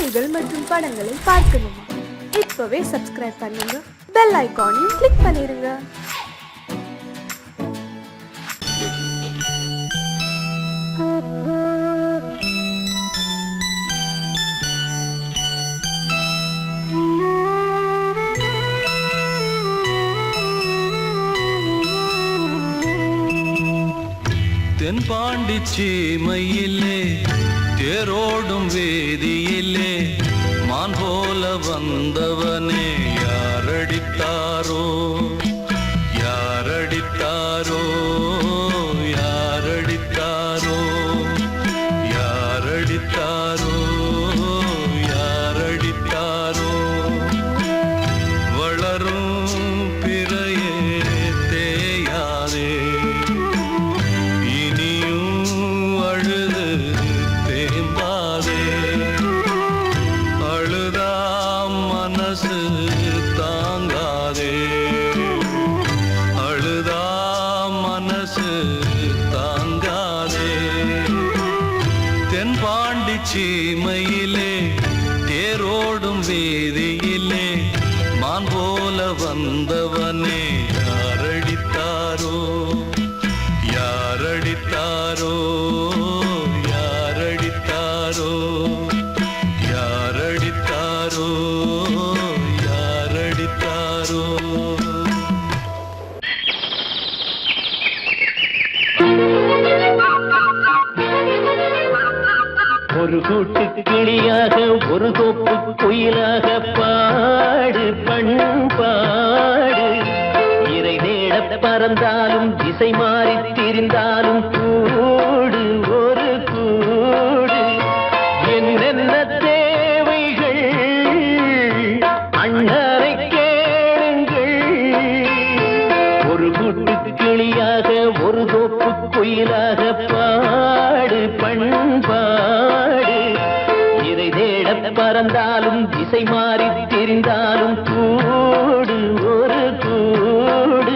செய்திகள் மற்றும் படங்களை பார்க்கணுமா? இப்பவே சப்ஸ்கிரைப் பண்ணுங்க, பெல் ஐகானையும் கிளிக் பண்ணிருங்க. தென்பாண்டி சீமையிலே தேரோடும் வேதியிலே மான் போல வந்தவனே யாரடித்தாரோ யாரடித்தாரோ யாரடித்தாரோ யாரடித்தாரோ யாரடித்தாரோ வளரும் பிறையே தேயாதே தாங்காதே அழுதா மனசு தாங்காதே தென்பாண்டி சீமையிலே தேரோடும் வேதியிலே மான் போல வந்தவனே யாரடித்தாரோ யாரடித்தாரோ யாரடித்தாரோ யாரடித்தாரோ ஒரு கூட்டு கிளியாக ஒரு தோப்பு குயிலாக பாடு பண்பாடு இறை தேட பறந்தாலும் திசை மாறி திரிந்தாலும் கூடு ஒரு கூடு என்னென்ன தேவைகள் அண்ணரை கேளுங்கள் ஒரு கூட்டு கிளியாக ஒரு தோப்பு குயிலாக பாடு பண்பாடு இதை தேட பறந்தாலும் திசை மாறி தெரிந்தாலும் கூடு ஒரு கூடு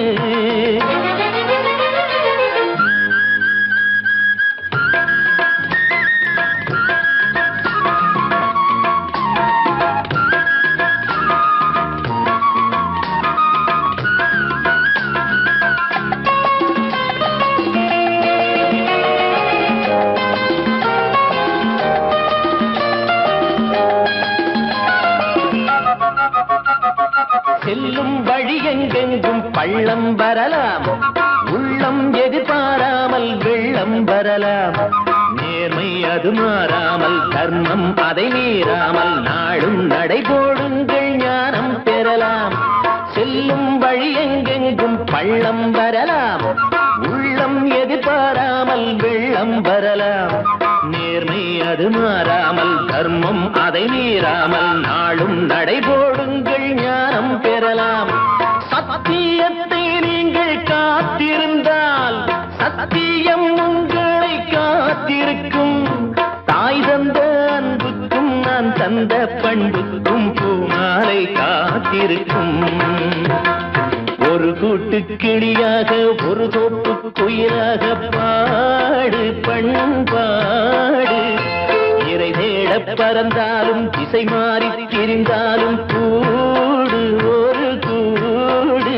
செல்லும் வழி எங்கெங்கும் பள்ளம் வரலாம், உள்ளம் எதிர்பாராமல் வெள்ளம் வரலாம். நேர்மை அது மாறாமல், தர்மம் அதை மீறாமல், நாளும் நடைபோடுங்கள் ஞானம் பெறலாம். செல்லும் வழி எங்கெங்கும் பள்ளம் வரலாம், உள்ளம் எதிர்பாராமல் வெள்ளம் வரலாம். நேர்மை அது மாறாமல், தர்மம் அதை மீறாமல், நாளும் நடைபோடுங்கள் ஞானம் பெறலாம். சத்தியத்தை நீங்கள் காத்திருந்தால் சத்தியம் உங்களை காத்திருக்கும். தாய் தந்த அன்புக்கும் நான் தந்த பண்புக்கும் பூமாலை காத்திருக்கும். ஒரு கூட்டு கிளியாக ஒரு தோப்பு குயிலாக பாடு பண்பாடு இறை தேட பறந்தாலும் திசை மாறி திரிந்தாலும் கூடு ஒரு கூடு.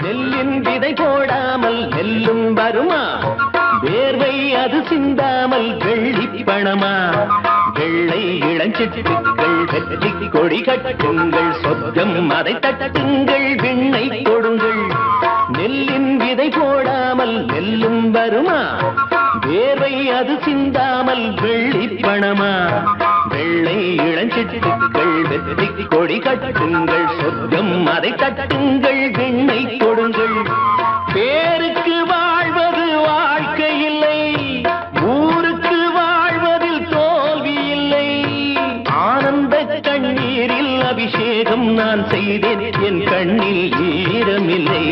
நெல்லின் விதை போடாமல் நெல்லும் வருமா? வேர்வை அது சிந்தாமல் வெள்ளி பணமா? வெள்ளை இளஞ்சிட்டுக்கள் வெற்றி கொடி கட்டுங்கள், சொர்க்கம் அதை தட்டுங்கள், விண்ணை கொடுங்கள். நெல்லின் விதை போடாமல் நெல்லும் வருமா? வேர்வை அது சிந்தாமல் வெள்ளி பணமா? வெள்ளை இளஞ்சிட்டுக்கள் வெற்றி கொடி கட்டுங்கள், சொர்க்கம் அதை தட்டுங்கள், விண்ணை கொடுங்கள். பேருக்கு வாழ்வது வாழ்க்கை இல்லை, ஊருக்கு வாழ்வதில் தோல்வி இல்லை. ஆனந்த கண்ணீரில் அபிஷேகம் நான் செய்தேன், என் கண்ணில் ஈரமில்லை.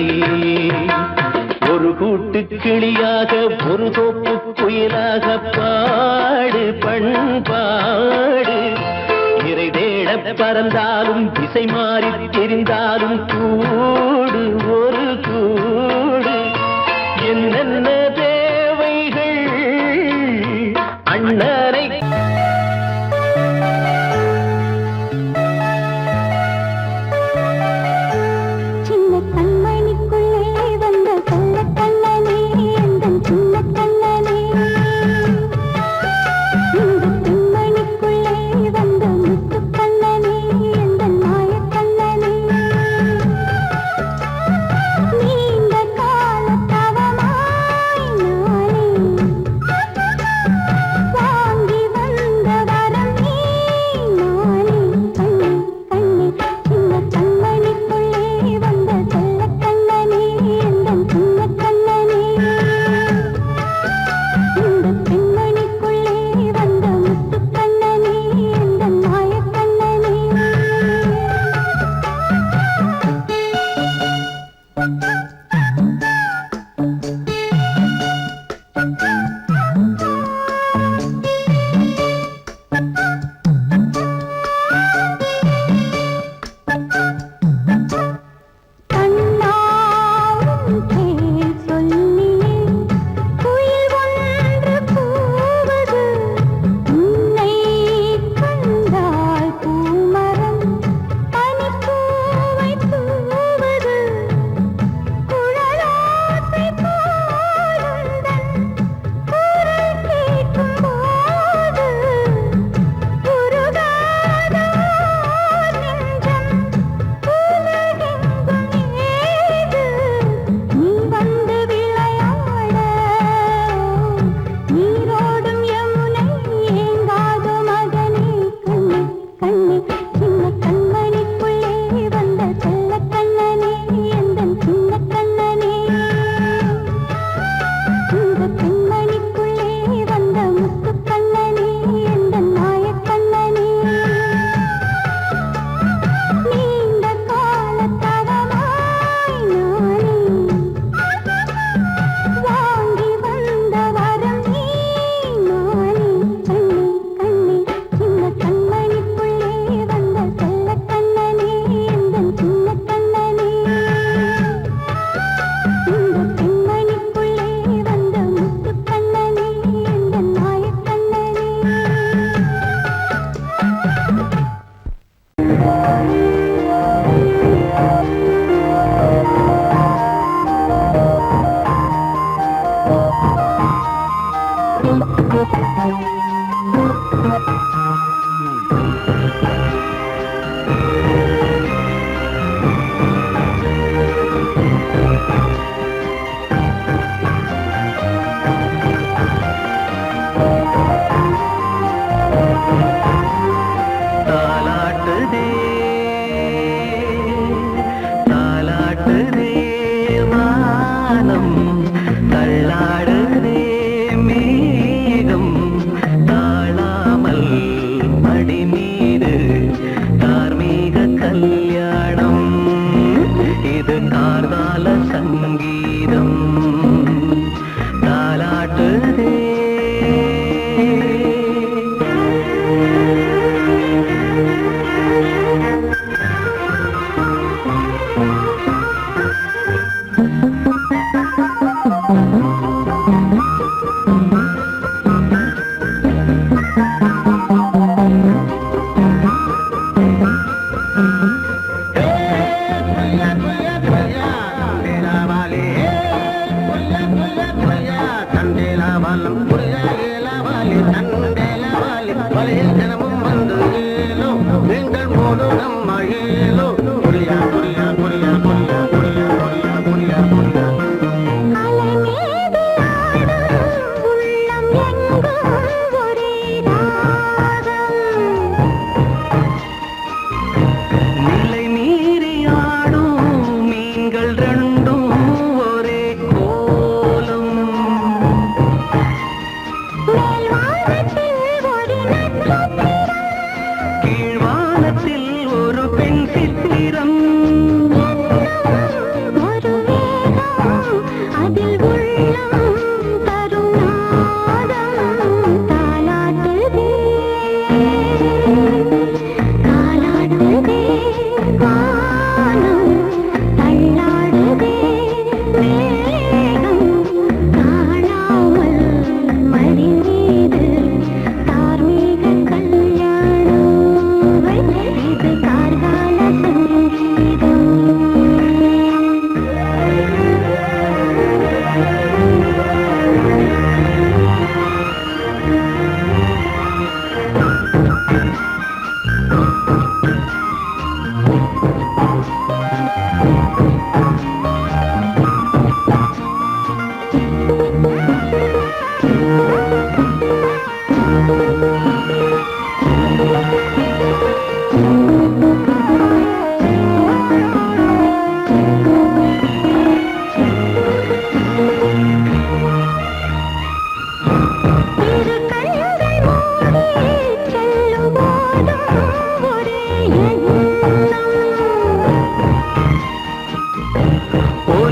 கிளியாக ஒரு தோப்பு குயிலாக பாடு பண்பாடு இறை தேட பறந்தாலும் திசை மாறி தெரிந்தாலும் கூடு ஒரு கூடு என்னென்ன தேவைகள் அண்ணனை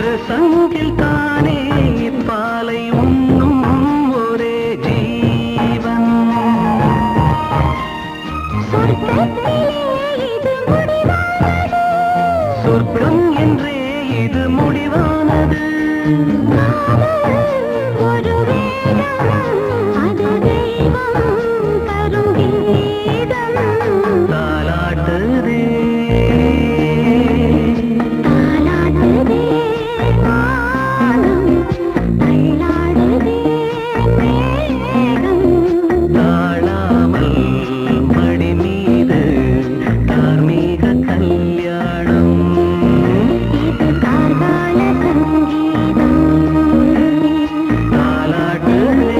ஒரு சங்கில் தானே பாலை உண்ணும் ஒரே ஜீவன். சொர்க்கம் என்றே இது முடிவானது. தாலாட்டுதே தாழாமல் மடி மீது தார்மீக கல்யாணம். தாலாட்டுதே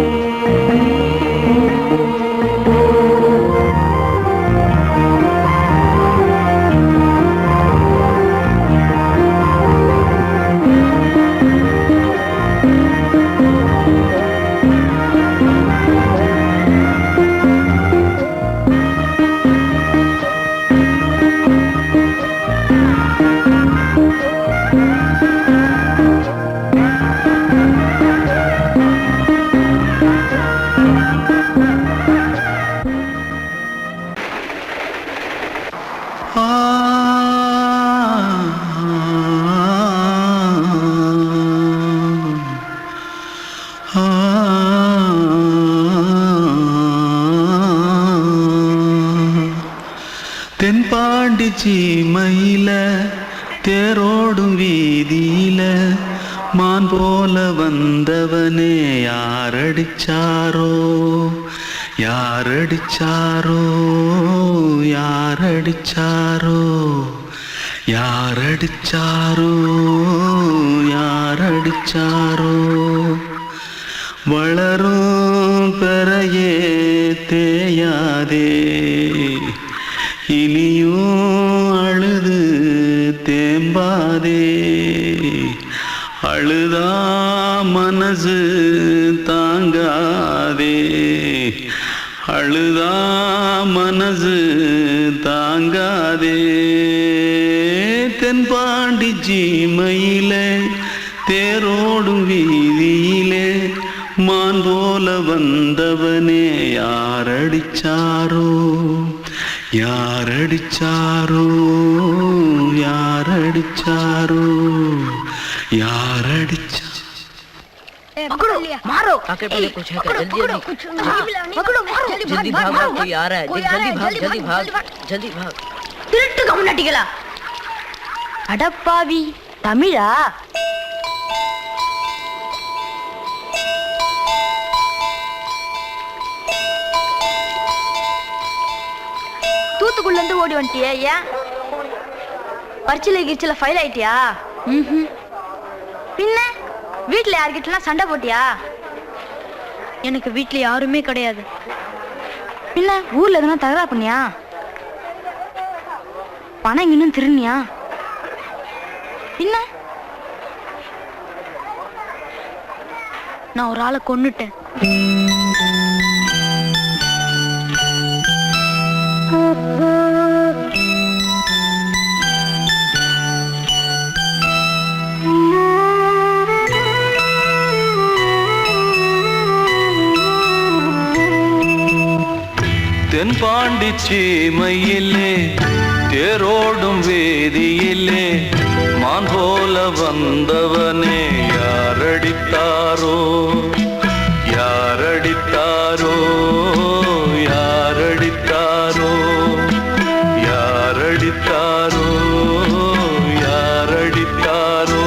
தென்பாண்டி சீமையில தேரோடும் வீதியில மான் போல வந்தவனே யாரடிச்சாரோ யாரடிச்சாரோ யாரடிச்சாரோ யாரடிச்சாரோ யாரடிச்சாரோ. வளரும் பெறையே தேயாதே இனியும் அழுது தேம்பாதே. அழுதா மனசு தாங்காதே அழுதா மனசு தாங்காதே. தென்பாண்டி சீமையிலே தேரோடும் வீதியிலே மான் போல வந்தவனே யாரடிச்சாரோ யாரடிச்சாரோ யாரடிச்சாரோ யாரடிச்சா. मारो आके पहले कुछ है क्या? जल्दी जल्दी जल्दी भाग, कोई आ रहा है, जल्दी भाग जल्दी भाग. திருட்டு கம்யூனிட்டிகளா அடப்பாவி தமிழா? தூத்துக்குள்ள இருந்து ஓடி வந்துட்டியா? ஏன் பரிச்சையில கிரிச்சில ஃபைல் ஆயிட்டியா? பின்ன வீட்டுல யார்கிட்டலாம் சண்டை போட்டியா? எனக்கு வீட்டுல யாருமே கிடையாது. பின்ன ஊர்ல எதுனா தகராறு பண்ணியா? பணம் இன்னும் திருநியா? பின்ன நான் ஒரு ஆளை கொன்னுட்டேன். தென்பாண்டி சீமையிலே தேரோடும் வேதியிலே மான் போல வந்தவனே யாரடித்தாரோ யாரடித்தாரோ யாரடித்தாரோ யாரடித்தாரோ யாரடித்தாரோ.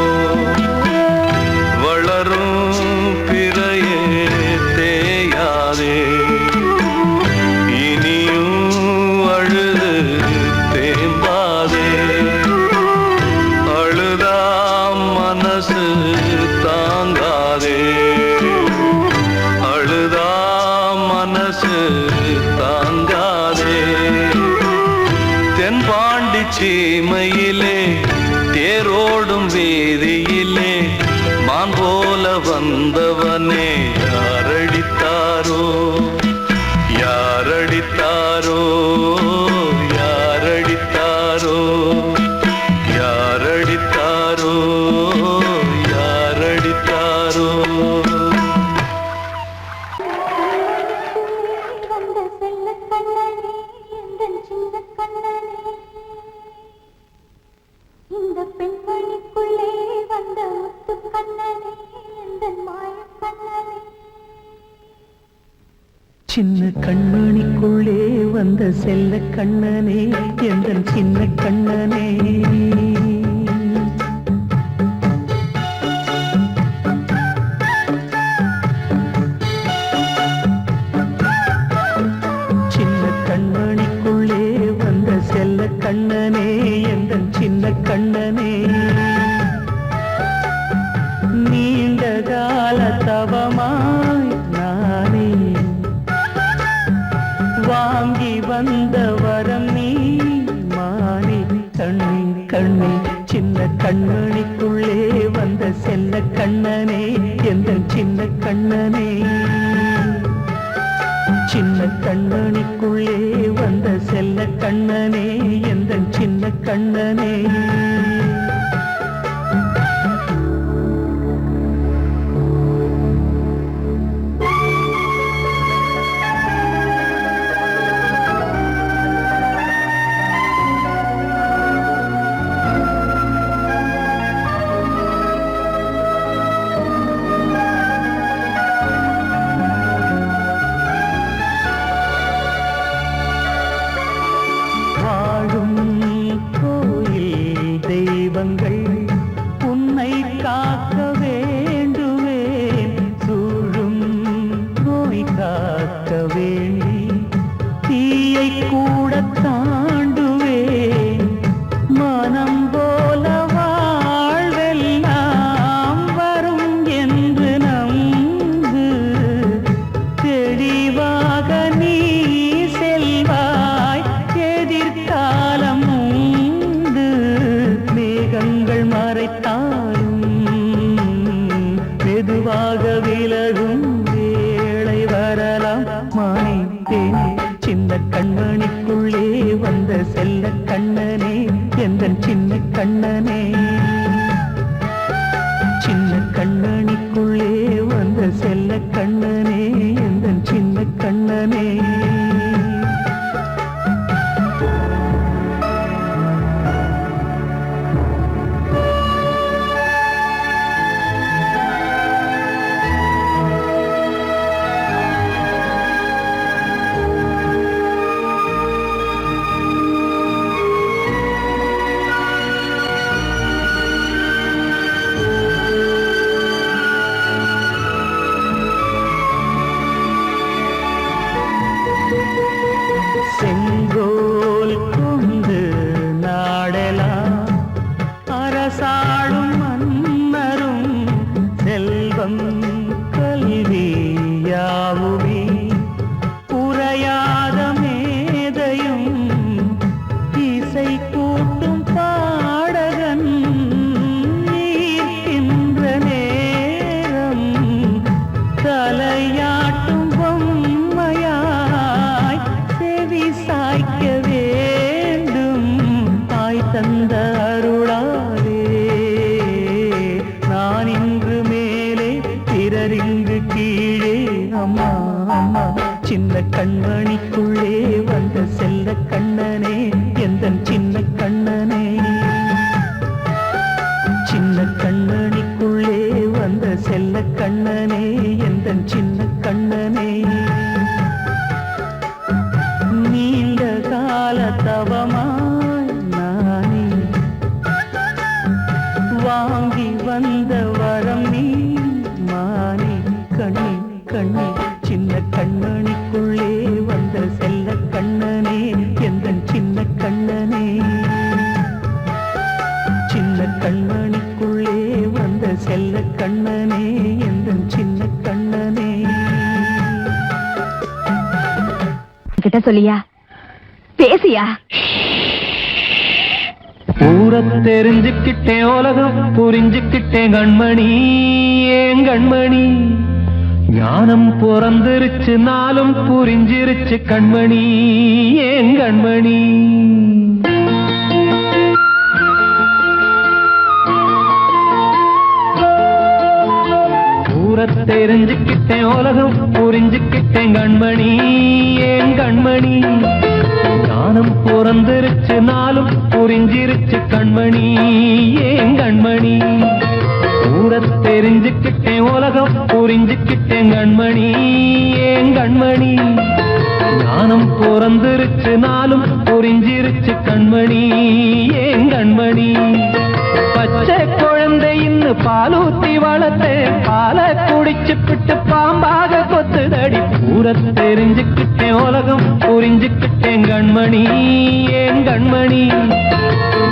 வளரும் பிறையே தேயாதே தென்பாண்டி சீமையிலே தேரோடும் வேதியிலே மான் போல வந்தவனே யாரடித்தாரோ யாரடித்தாரோ யாரடித்தாரோ யாரடித்தாரோ சின்ன கண்மணிக்குள்ளே வந்த செல்ல கண்ணனே எந்தன் சின்ன கண்ணனே சின்ன கண்மணிக்குள்ளே வந்த செல்ல கண்ணனே எந்தன் சின்ன கண்ணனே நீண்ட கால தவமாய் நானே வாங்கி வந்த வரம் நீ மானே கண்ணே கண்ணே சின்ன கண்மணிக்குள்ளே வந்த செல்ல கண்ணனே எந்தன் சின்ன கண்ணனே சின்ன கண்மணிக்குள்ளே வந்த செல்ல கண்ணனே எந்தன் சின்ன கண்ணனே உன்னை காக்க வேண்டுவேன் சூழும் நோய் காக்க வேண்டி தீயை கூட தாண்டுவேன் மனம் போல வாழ்வெல்லாம் வரும் என்று நம்பு தெளிவாக நீ செல்வாய் எதிர்காலம் மேகங்கள் மறைத்தாலும் மெதுவாக விலகும் வேளை வரலாம் மானே சின்ன கண்மணிக்குள்ளே வந்த செல்ல கண்ணனே எந்தன் சின்ன கண்ணனே சின்ன கண்மணிக்குள்ளே வந்த செல்ல கண்ணனே எந்தன் சின்ன கண்ணனே செங்கோல் கொண்டு நாடலாம் அரசாளும் மன்னரும் செல்வம் கல்வியாவுமே உரையாத மேதையும் இசை கூட்டும் பாடகன் ஈர்க்கின்ற நேரம் தலையாட்டும் பொம்மையாய் செவி சாய்க்க வேண்டும் தாய் தந்த அருளாலே நான் இன்று மேலே பிறரிங்கு கீழே அம்மா அம்மா சின்ன கண்மணிக்குள்ளே வந்த செல்ல கண்ணனே எந்தன் சின்ன கண்ணனே சின்ன கண்மணிக்குள்ளே வந்த செல்ல கண்ணனே எந்தன் சின்ன கண்ணனே நீண்ட கால தவமாய் நானே வாங்கி வந்த வரம் நீ மானே கண்ணே கண்ணே சின்ன கண்மணிக்குள்ளே வந்த செல்ல கண்ணனே எந்தன் சின்ன கண்ணனே சின்ன கண்மணிக்குள்ளே வந்த செல்ல கண்ணனே எந்தன் சின்ன கண்ணனே கிட்ட சொல்லியா பேசியா ஊரை தெரிஞ்சுக்கிட்டேன் உலகம் புரிஞ்சுக்கிட்டேன் கண்மணி ஏன் கண்மணி ஞானம் பிறந்திருச்சு நாளும் புரிஞ்சிருச்சு கண்மணி ஏன் கண்மணி ஊரை தெரிஞ்சுக்கிட்டேன் உலகம் புரிஞ்சுக்கிட்டேன் கண்மணி ஏன் கண்மணி ஞானம் பிறந்திருச்சு நாளும் புரிஞ்சிருச்சு கண்மணி ஏன் கண்மணி ஊரத் தெரிஞ்சுக்கிட்டேன் உலகம் புரிஞ்சுக்கிட்டேன் கண்மணி ஏன் கண்மணி ஞானம் பிறந்திருச்சு நாளும் புரிஞ்சிருச்சு கண்மணி ஏன் கண்மணி பச்சை குழந்தை இன்னும் பாலூத்தி வளர்த்து பாலை குடிச்சு பிட்டு பாம்பாக கொத்துதடி ஊரத் தெரிஞ்சுக்கிட்டேன் உலகம் புரிஞ்சுக்கிட்டேன் கண்மணி ஏன் கண்மணி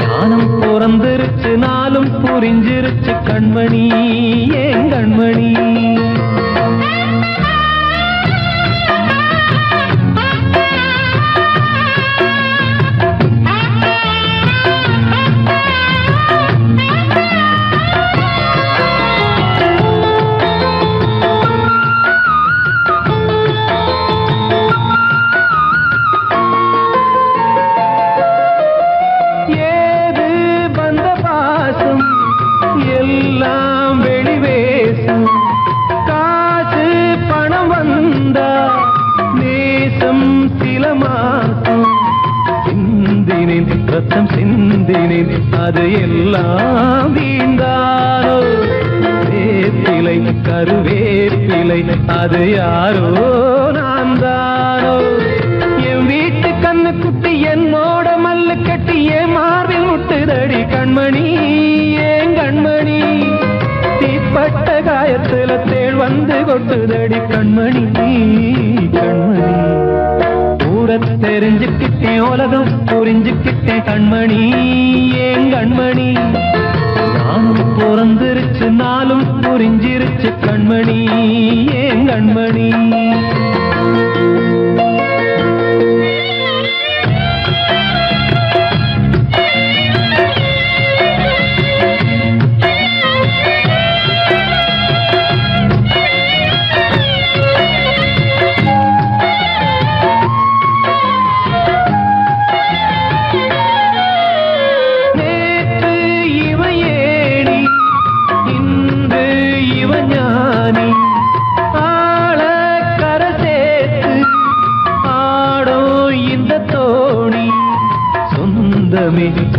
ஞானம் பிறந்திருச்சு நாளும் புரிஞ்சிருச்சு கண்மணி ஏன் கண்மணி ரத்தம் சிந்தினேன் அது எல்லாம் வீண்டானோ வேப்பிலை கருவேப்பிலை அது யாரோ நான் தானோ என் வீட்டு கண்ணு குட்டி என்னோட மல்லு கட்டி என் மார்பில் முட்டுதடி கண்மணி ஏன் கண்மணி தீப்பட்ட காயத்துல தேள் வந்து கொட்டுதடி கண்மணி கண்மணி ஊரத் தெரிஞ்சுக்கிட்டேன் உலகம் புரிஞ்சுக்கிட்டேன் கண்மணி ஏன் கண்மணி நானும் பிறந்திருச்சு நாளும் புரிஞ்சிருச்சு கண்மணி ஏன் கண்மணி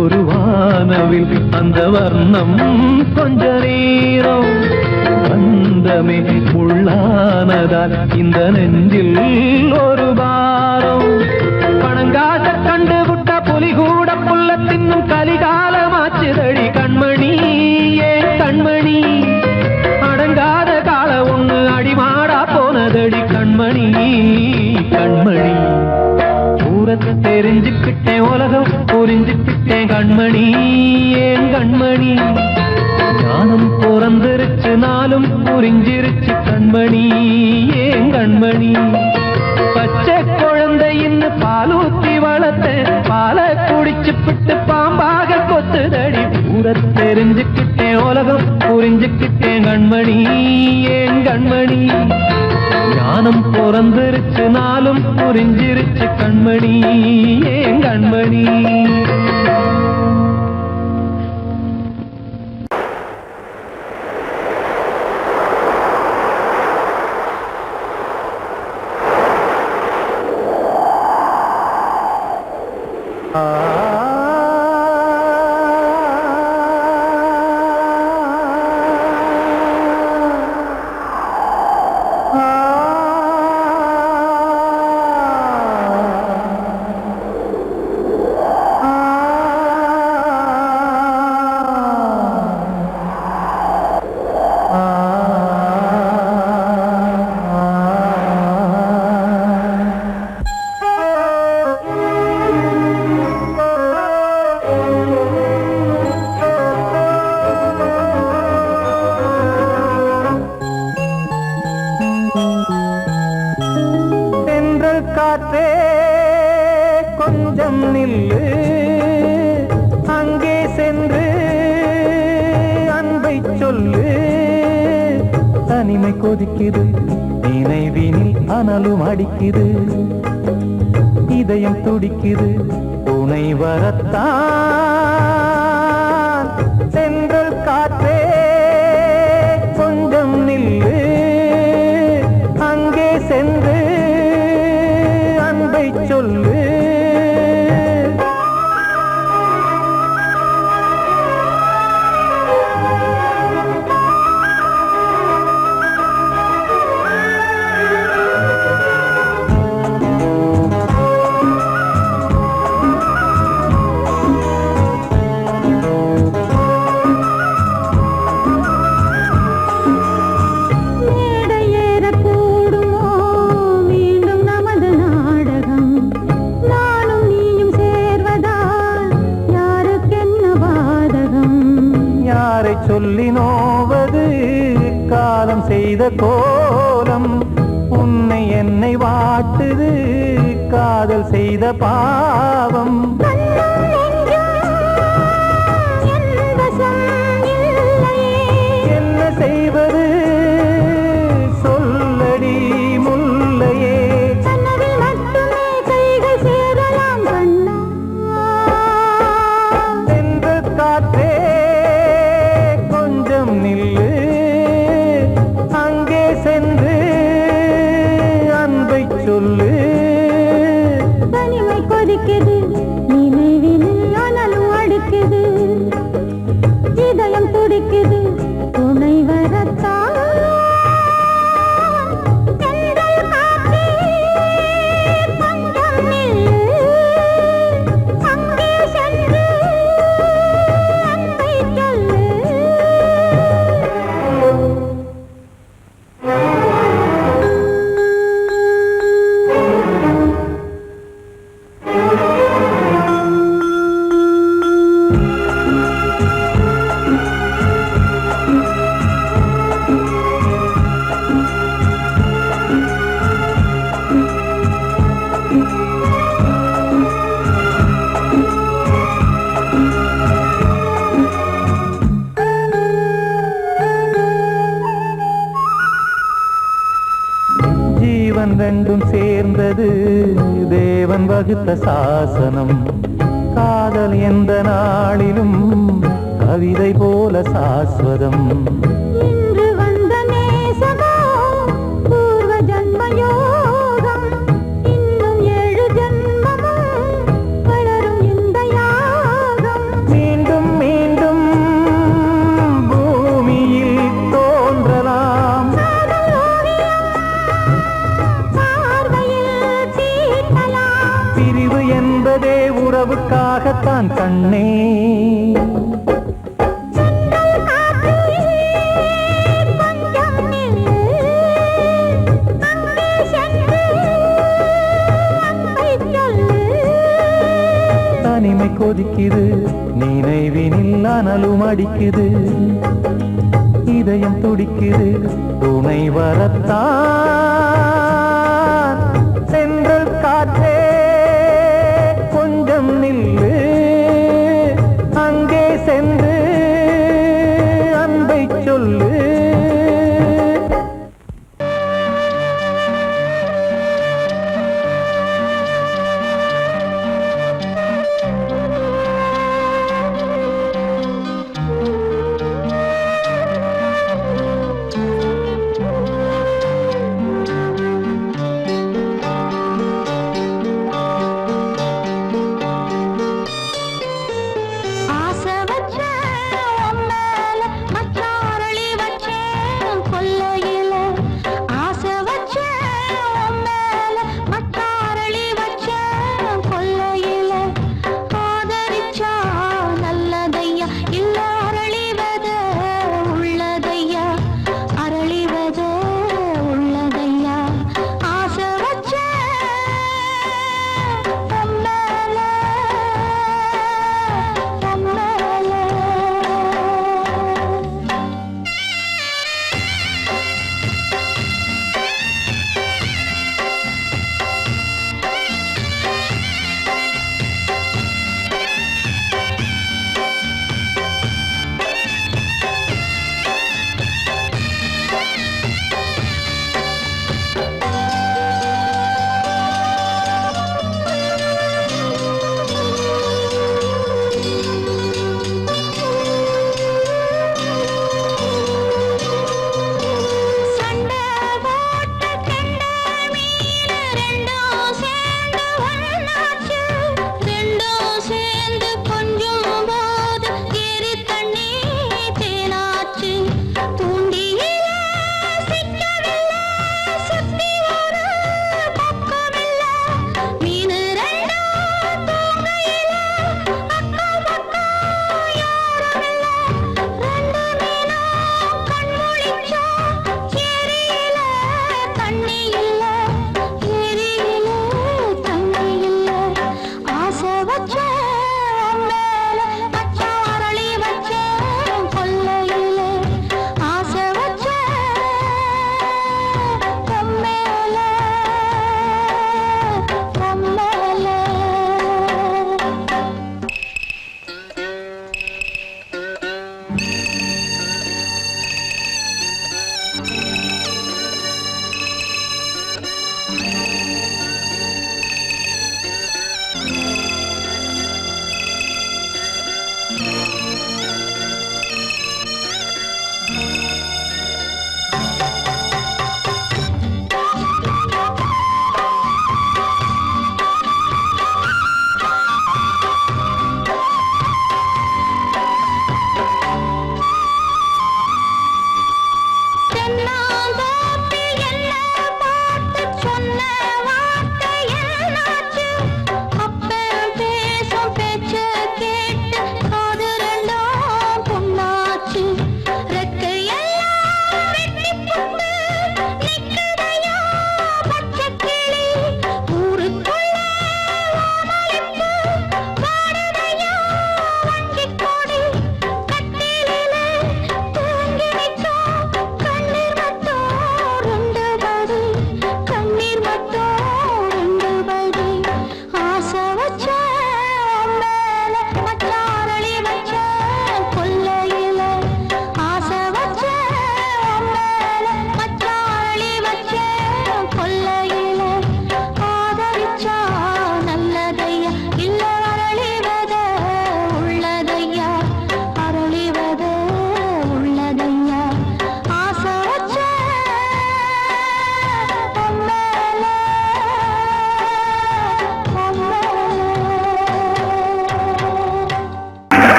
ஒரு வானவில் அந்த வர்ணம் கொஞ்ச நேரம் பந்தமே உள்ளானதால் இந்த நெஞ்சில் ஒரு பாரம் பணங்காச கண்டு விட்ட புலி கூட புல்ல தின்னும் கலிகாலமாச்சுதடி கண்மணி ஏன் கண்மணி அடங்காத கால ஒண்ணு அடிமாடா போனதடி கண்மணி கண்மணி ஊரத் தெரிஞ்சுக்கிட்டேன் உலகம் புரிஞ்சுக்கிட்டேன் கண்மணி ஏன் கண்மணி ஞானம் பிறந்திருச்சு நாளும் புரிஞ்சிருச்சு கண்மணி ஏன் கண்மணி பச்சை குழந்தை இன்னும் பாலூத்தி வளர்த்து பாலை குடிச்சு பிட்டு பாம்பாக கொத்துதடி ஊரத் தெரிஞ்சுக்கிட்டேன் உலகம் புரிஞ்சுக்கிட்டேன் கண்மணி ஏன் கண்மணி ஞானம் பிறந்திருச்சு நாளும் புரிஞ்சிருச்சு கண்மணி ஏன் கண்மணி காற்றே கொஞ்சம் நில்லு அங்கே சென்று அன்பை சொல்லு தனிமை கொதிக்குது நினைவினில் அனலும் அடிக்குது இதயம் துடிக்குது துணை வரத்தான் சென்றல் காற்றே கொஞ்சம் நில்லு அங்கே சென்று அன்பை சொல்லு காலம் செய்த கோலம் உன்னை என்னை வாட்டுது காதல் செய்த பாவம் என்ன செய்வது சொல்லடி முல்லையே சென்ற காற்றே கொஞ்சம் நில்லு அங்கே சென்று அன்பை சொல்லு தனிமை கொதிக்குது நினைவினில் அனலும் அடிக்குது இதயம் துடிக்குது துணை வரத்தான் தென்றல் காற்றே கொஞ்சம் நில்லு அங்கே சென்று அன்பை சொல்லு ஜீவன் ரெண்டும் சேர்ந்தது தேவன் வகுத்த சாசனம் காதல் எந்த நாளிலும் கவிதை போல சாஸ்வதம் இன்று வந்த நேசமோ பூர்வ ஜன்ம யோகம் இன்னும் 7 ஜன்மமும் வளரும் இந்த யாகம் மீண்டும் மீண்டும் பூமியில் தோன்றலாம் பார்வையில் தீட்டலாம் பிரிவு என்பதே உறவுக்காகத்தான் கண்ணே தென்றல் காற்றே கொஞ்சம் நில்லு அங்கே சென்று அன்பை சொல்லு தனிமை கொதிக்குது நினைவினில் அனலும் அடிக்குது இதயம் துடிக்குது துணை வரத்தான் சென்றல் காற்றே கொஞ்சம் நில்லு அங்கே சென்று அன்பை சொல்லு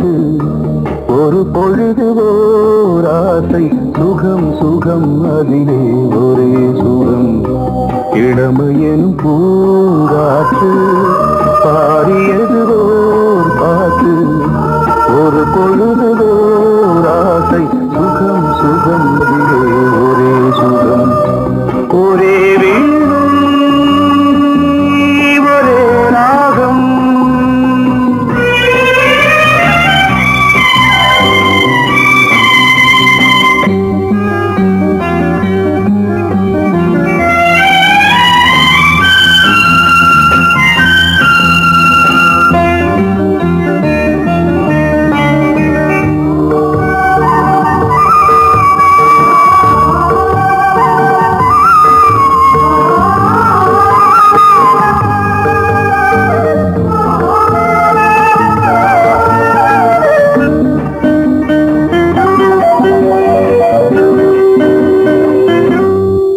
பார்த்து ஒரு பொழுது ஓர் ஆசை சுகம் சுகம் அதிலே ஒரே சுகம் இளமையெனும் பூங்காற்று பாடியது ஓர் பாட்டு ஒரு பொழுது ஓர் ஆசை சுகம் சுகம் அதிலே ஒரே சுகம் ஒரே வீணை ஒரே ராகம்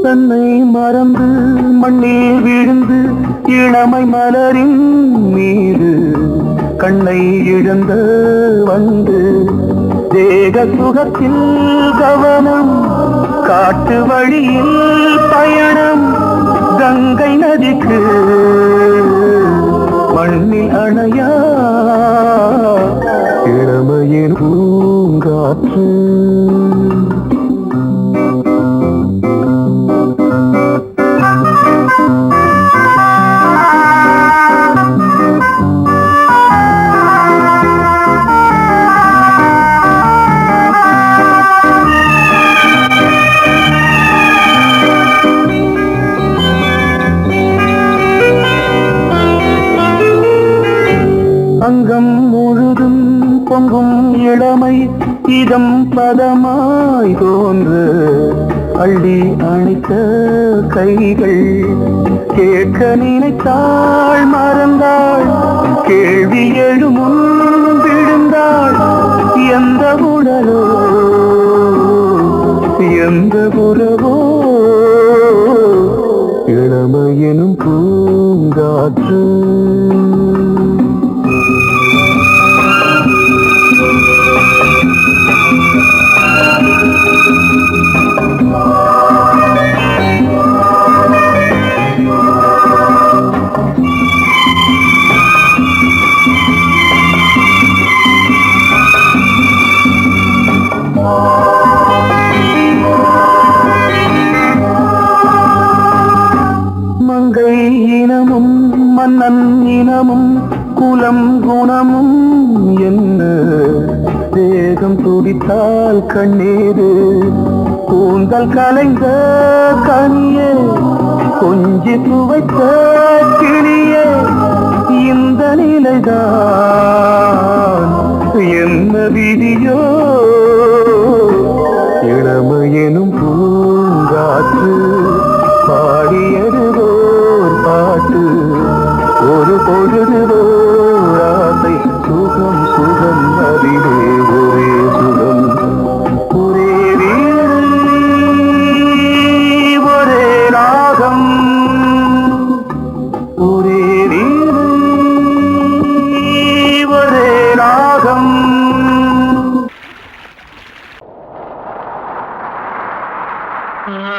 தன்னை மறந்து மண்ணில் விழுந்து இளமை மலரின் மீது கண்ணை இழந்த வந்து தேக சுகத்தில் கவனம் காட்டு வழியில் பயணம் கங்கை நதிக்கு மண்ணில் அணையா இளமையின் பூங்காற்று அங்கம் முழுதும் பொங்கும் இளமை இதம் பதமாய் தோன்று அள்ளி அணைத்த கைகள் கேட்க நினைத்தாள் மறந்தாள் கேள்வி எழுமுன் விழுந்தாள் எந்த உடலோ எந்த உறவோ இளமையெனும் பூங்காற்று மங்கை இனமும் மன்னன் இனமும் குலம் குணமும் என்ன தேகம் துடித்தால் கண்ணீரு கூந்தல் கலைந்த கனியே கொஞ்சி துவைத்த கிளியே இந்த நிலைதான் என்ன விதியோ இளமையெனும் பூங்காற்று பாடியது ஓர் பாட்டு ஒரு பொழுது ஓர் ஆசை சுகம் சுகம் அதிலே ஒரே சுகம் ஒரே வீணை ஒரே ராகம் ஒரே வீணை ஒரே ராகம் ஆ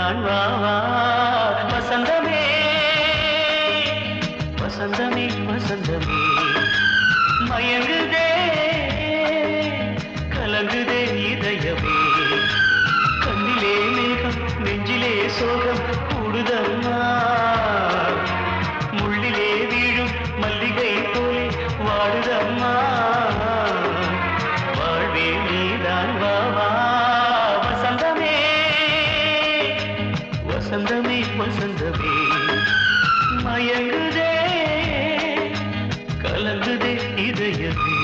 நீதான் வா வா வசந்தமே வசந்தமே வசந்தமே மயங்குதே கலங்குதே இதயமே கண்ணிலே மேகம் நெஞ்சிலே சோகம் கூடுதம்மா முள்ளிலே வீழும் மல்லிகை போலே வாடுதம்மா வாழ்வே நீதான் வா வா வசந்தமே வசந்தமே வசந்தமே மயங்குதே கலங்குதே இதயமே